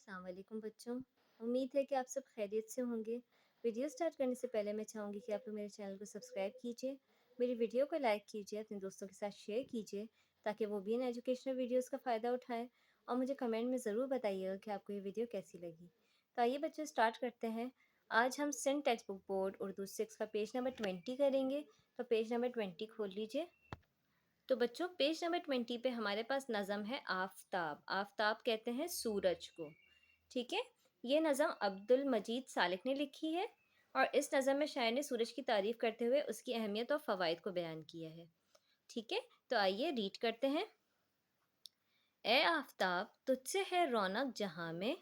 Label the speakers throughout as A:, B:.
A: السلام علیکم بچوں، امید ہے کہ آپ سب خیریت سے ہوں گے۔ ویڈیو سٹارٹ کرنے سے پہلے میں چاہوں گی کہ آپ لوگ میرے چینل کو سبسکرائب کیجئے، میری ویڈیو کو لائک کیجئے، اپنے دوستوں کے ساتھ شیئر کیجئے تاکہ وہ بھی ان ایجوکیشنل ویڈیوز کا فائدہ اٹھائیں، اور مجھے کمنٹ میں ضرور بتائیے گا کہ آپ کو یہ ویڈیو کیسی لگی۔ تو آئیے بچوں سٹارٹ کرتے ہیں۔ آج ہم Sindh text book board Urdu 6 کا پیج نمبر 20 کریں گے، تو پیج نمبر 20 کھول لیجئے۔ تو بچوں پیج نمبر 20 پہ ہمارے پاس نظم ہے آفتاب۔ آفتاب کہتے ہیں سورج کو، ٹھیک ہے۔ یہ نظم عبد المجید سالک نے لکھی ہے، اور اس نظم میں شاعر نے سورج کی تعریف کرتے ہوئے اس کی اہمیت اور فوائد کو بیان کیا ہے، ٹھیک ہے۔ تو آئیے ریڈ کرتے ہیں۔ اے آفتاب تجھ سے ہے رونق جہاں میں،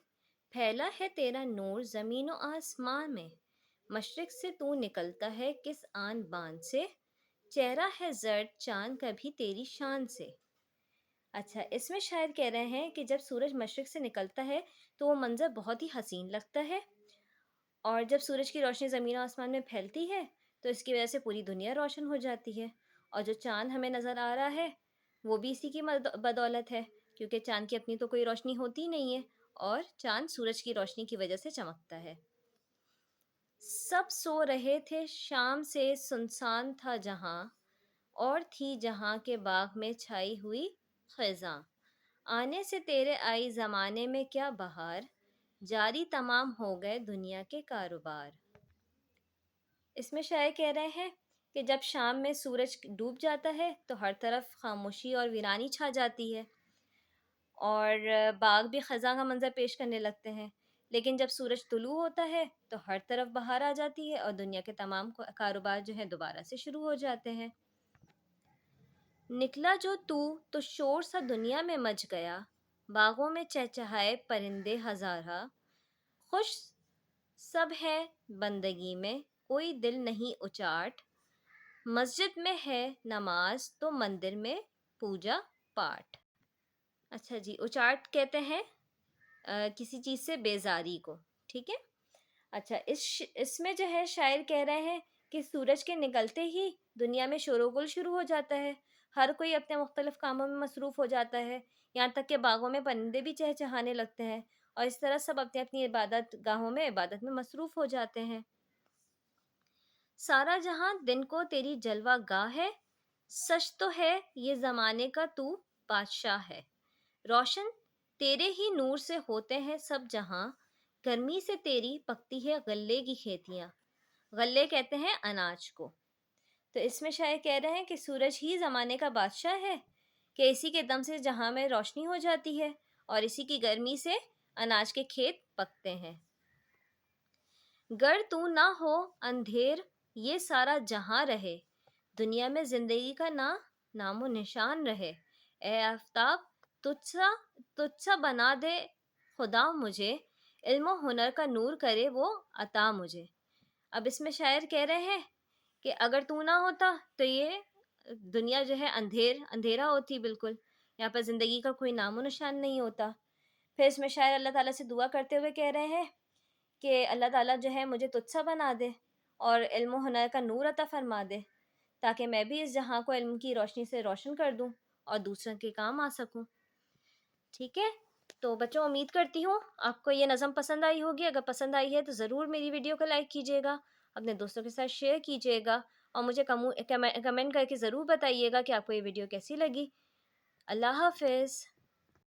A: پھیلا ہے تیرا نور زمین و آسمان میں، مشرق سے تو نکلتا ہے کس آن بان سے، چہرہ ہے زرد چاند کبھی تیری شان سے۔ اچھا، اس میں شاعر کہہ رہے ہیں کہ جب سورج مشرق سے نکلتا ہے تو وہ منظر بہت ہی حسین لگتا ہے، اور جب سورج کی روشنی زمین و آسمان میں پھیلتی ہے تو اس کی وجہ سے پوری دنیا روشن ہو جاتی ہے، اور جو چاند ہمیں نظر آ رہا ہے وہ بھی اسی کی بدولت ہے، کیونکہ چاند کی اپنی تو کوئی روشنی ہوتی نہیں ہے، اور چاند سورج کی روشنی کی وجہ سے چمکتا ہے۔ سب سو رہے تھے شام سے سنسان تھا جہاں، اور تھی جہاں کے باغ میں چھائی ہوئی خزاں، آنے سے تیرے آئی زمانے میں کیا بہار، جاری تمام ہو گئے دنیا کے کاروبار۔ اس میں شاعر کہہ رہے ہیں کہ جب شام میں سورج ڈوب جاتا ہے تو ہر طرف خاموشی اور ویرانی چھا جاتی ہے، اور باغ بھی خزاں کا منظر پیش کرنے لگتے ہیں، لیکن جب سورج طلوع ہوتا ہے تو ہر طرف بہار آ جاتی ہے، اور دنیا کے تمام کاروبار جو ہے دوبارہ سے شروع ہو جاتے ہیں۔ نکلا جو تو شور سا دنیا میں مچ گیا، باغوں میں چہچہائے پرندے ہزارہ، خوش سب ہے بندگی میں کوئی دل نہیں اچاٹ، مسجد میں ہے نماز تو مندر میں پوجا پاٹ۔ اچھا جی، اچاٹ کہتے ہیں کسی چیز سے بیزاری کو، ٹھیک ہے۔ اچھا، اس میں جو ہے شاعر کہہ رہے ہیں کہ سورج کے نکلتے ہی دنیا میں شور و گل شروع ہو جاتا ہے، ہر کوئی اپنے مختلف کاموں میں مصروف ہو جاتا ہے، یہاں تک کہ باغوں میں پرندے بھی چہچہانے لگتے ہیں، اور اس طرح سب اپنی اپنی عبادت گاہوں میں عبادت میں مصروف ہو جاتے ہیں۔ سارا جہاں دن کو تیری جلوہ گاہ ہے، سچ تو ہے یہ زمانے کا تو بادشاہ ہے، روشن تیرے ہی نور سے ہوتے ہیں سب جہاں، گرمی سے تیری پکتی ہے غلے کی کھیتیاں۔ غلے کہتے ہیں اناج کو۔ تو اس میں شاعر کہہ رہے ہیں کہ سورج ہی زمانے کا بادشاہ ہے، کہ اسی کے دم سے جہاں میں روشنی ہو جاتی ہے، اور اسی کی گرمی سے اناج کے کھیت پکتے ہیں۔ گر تو نہ ہو اندھیر یہ سارا جہاں رہے، دنیا میں زندگی کا نام و نشان رہے، اے آفتاب تجھ سا بنا دے خدا مجھے، علم و ہنر کا نور کرے وہ عطا مجھے۔ اب اس میں شاعر کہہ رہے ہیں کہ اگر تو نہ ہوتا تو یہ دنیا جو ہے اندھیرا ہوتی، بالکل یہاں پر زندگی کا کوئی نام و نشان نہیں ہوتا۔ پھر اس میں شاعر اللہ تعالیٰ سے دعا کرتے ہوئے کہہ رہے ہیں کہ اللہ تعالیٰ جو ہے مجھے تجھ سا بنا دے، اور علم و ہنر کا نور عطا فرما دے، تاکہ میں بھی اس جہاں کو علم کی روشنی سے روشن کر دوں اور دوسروں کے کام آ سکوں، ٹھیک ہے۔ تو بچوں امید کرتی ہوں آپ کو یہ نظم پسند آئی ہوگی، اگر پسند آئی ہے تو ضرور میری ویڈیو کو لائک کیجیے گا، اپنے دوستوں کے ساتھ شیئر کیجیے گا، اور مجھے کمنٹ کر کے ضرور بتائیے گا کہ آپ کو یہ ویڈیو کیسی لگی۔ اللہ حافظ۔